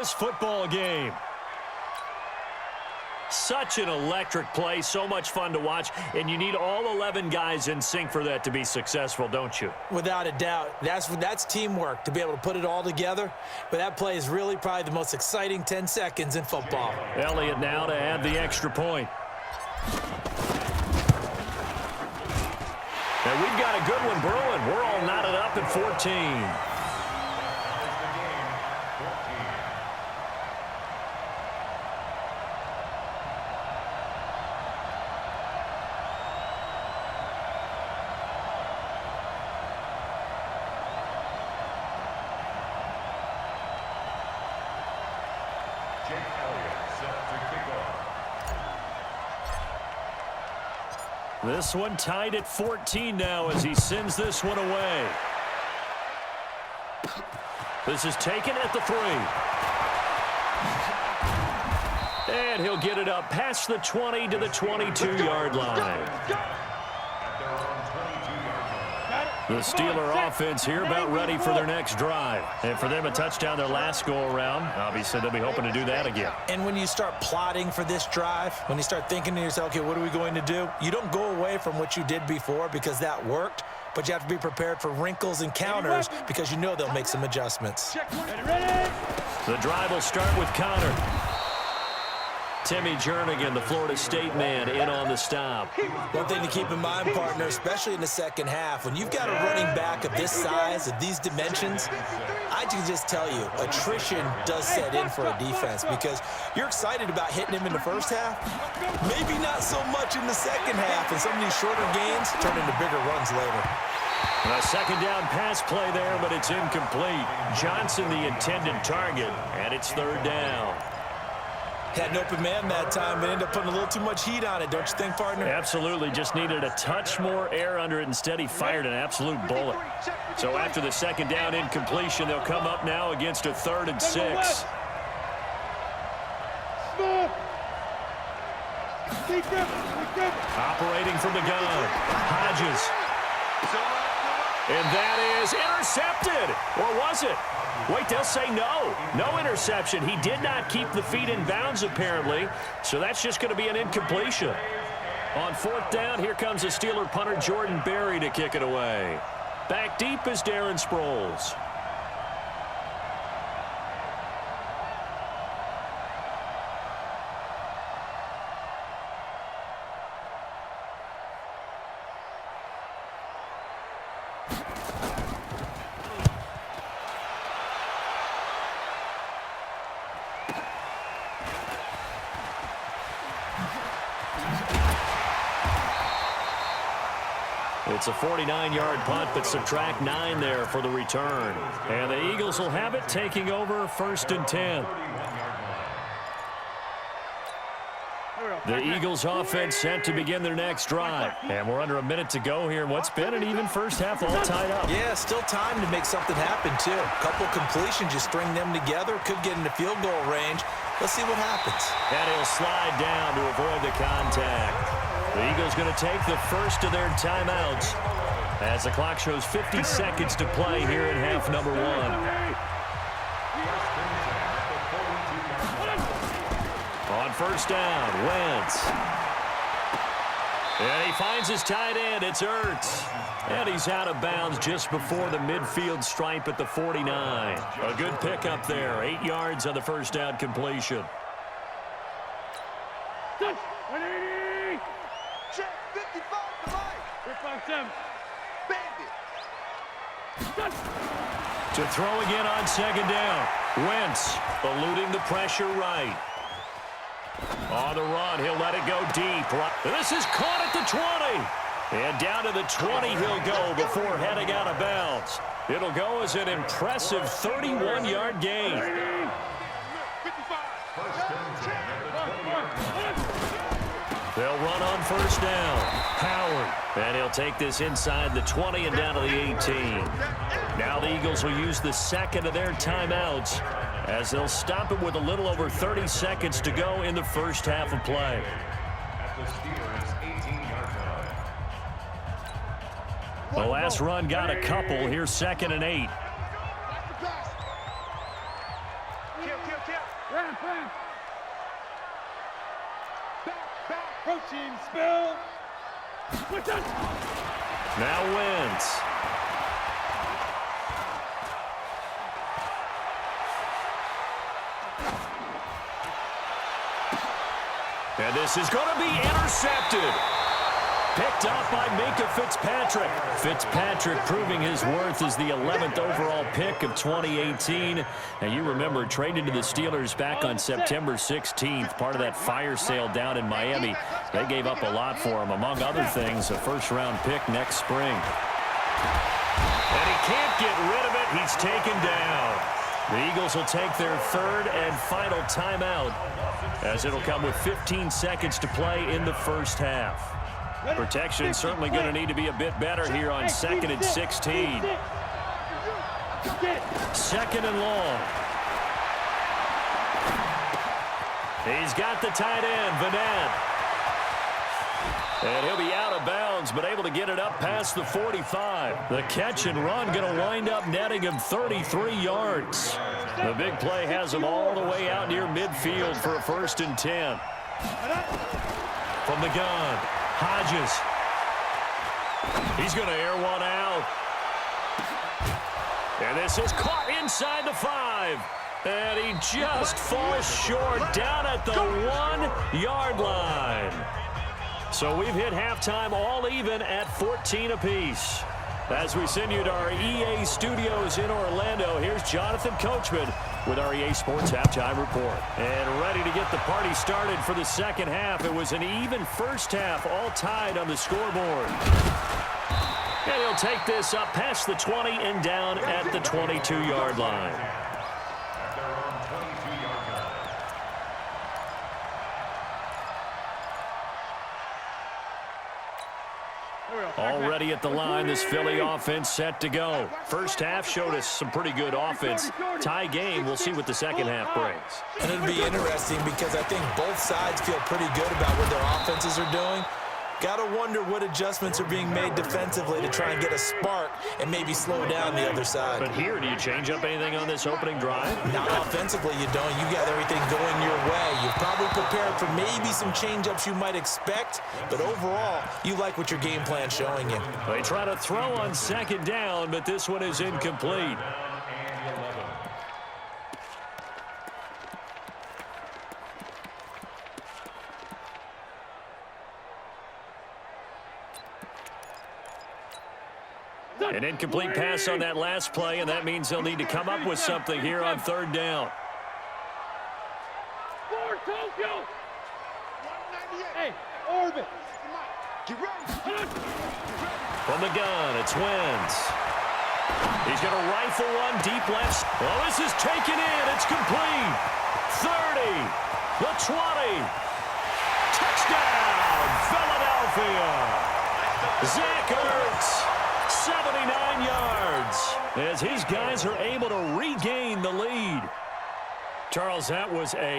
This football game. Such an electric play, so much fun to watch, and you need all 11 guys in sync for that to be successful, don't you? Without a doubt. That's teamwork, to be able to put it all together. But that play is really probably the most exciting 10 seconds in football. Elliott now to add the extra point. And we've got a good one brewing. We're all knotted up at 14. This one tied at 14 now as he sends this one away. This is taken at the 3. And he'll get it up past the 20 to the 22-yard line. The Steeler offense here about ready for their next drive. And for them, a touchdown their last go-around. Obviously, they'll be hoping to do that again. And when you start plotting for this drive, when you start thinking to yourself, okay, what are we going to do? You don't go away from what you did before because that worked, but you have to be prepared for wrinkles and counters because you know they'll make some adjustments. The drive will start with Connor. Timmy Jernigan, the Florida State man, in on the stop. One thing to keep in mind, partner, especially in the second half, when you've got a running back of this size, of these dimensions, I can just tell you, attrition does set in for a defense because you're excited about hitting him in the first half, maybe not so much in the second half, and some of these shorter gains turn into bigger runs later. A second down pass play there, but it's incomplete. Johnson the intended target, and it's third down. Had an open man that time, but ended up putting a little too much heat on it, don't you think, partner? Absolutely. Just needed a touch more air under it. Instead, he fired an absolute bullet. So after the second down incompletion, they'll come up now against a 3rd and 6. Operating from the gun, Hodges. And that is intercepted. Or was it? Wait, they'll say no. No interception. He did not keep the feet in bounds, apparently. So that's just going to be an incompletion. On 4th down, here comes the Steeler punter Jordan Berry to kick it away. Back deep is Darren Sproles. It's a 49-yard punt, but subtract 9 there for the return. And the Eagles will have it, taking over 1st and 10. The Eagles offense set to begin their next drive. And we're under a minute to go here in what's been an even first half, all tied up. Yeah, still time to make something happen, too. A couple completions, you string them together, could get into field goal range. Let's see what happens. And he'll slide down to avoid the contact. The Eagles going to take the first of their timeouts as the clock shows 50 seconds to play here in half number 1. On 1st down, Wentz. And he finds his tight end. It's Ertz. And he's out of bounds just before the midfield stripe at the 49. A good pickup there. 8 yards on the 1st down completion. To throw again on 2nd down. Wentz eluding the pressure right. On the run, he'll let it go deep. This is caught at the 20. And down to the 20 he'll go before heading out of bounds. It'll go as an impressive 31-yard gain. They'll run on 1st down. Howard. And he'll take this inside the 20 and down to the 18. Now the Eagles will use the second of their timeouts as they'll stop it with a little over 30 seconds to go in the first half of play. The last run got a couple. Here's 2nd and 8. Protein spill. Now wins. And this is going to be intercepted. Picked up by Minka Fitzpatrick. Fitzpatrick proving his worth as the 11th overall pick of 2018. And you remember trading to the Steelers back on September 16th, part of that fire sale down in Miami. They gave up a lot for him, among other things, a first-round pick next spring. And he can't get rid of it. He's taken down. The Eagles will take their third and final timeout, as it'll come with 15 seconds to play in the first half. Protection certainly going to need to be a bit better here on 2nd and 16. 2nd and long. He's got the tight end, Vanette. And he'll be out of bounds, but able to get it up past the 45. The catch and run going to wind up netting him 33 yards. The big play has him all the way out near midfield for a 1st and 10. From the gun, Hodges. He's going to air one out. And this is caught inside the 5. And he just falls short down at the 1-yard line. So we've hit halftime all even at 14 apiece. As we send you to our EA studios in Orlando, here's Jonathan Coachman with our EA Sports Halftime Report. And ready to get the party started for the second half. It was an even first half, all tied on the scoreboard. And he'll take this up past the 20 and down at the 22-yard line. Already at the line, this Philly offense set to go. First half showed us some pretty good offense. Tie game, we'll see what the second half brings. And it'll be interesting because I think both sides feel pretty good about what their offenses are doing. Got to wonder what adjustments are being made defensively to try and get a spark and maybe slow down the other side. But here, do you change up anything on this opening drive? Not offensively, you don't. You got everything going your way. You've probably prepared for maybe some change-ups you might expect, but overall, you like what your game plan's showing you. They try to throw on 2nd down, but this one is incomplete. An incomplete pass on that last play, and that means they'll need to come up with something here on 3rd down. Hey, Orbit. From the gun, it's Wentz. He's going to rifle one deep left. Well, this is taken in. It's complete. 30. The 20. Touchdown, Philadelphia. Zach Ertz. 79 yards as his guys are able to regain the lead. Charles, that was a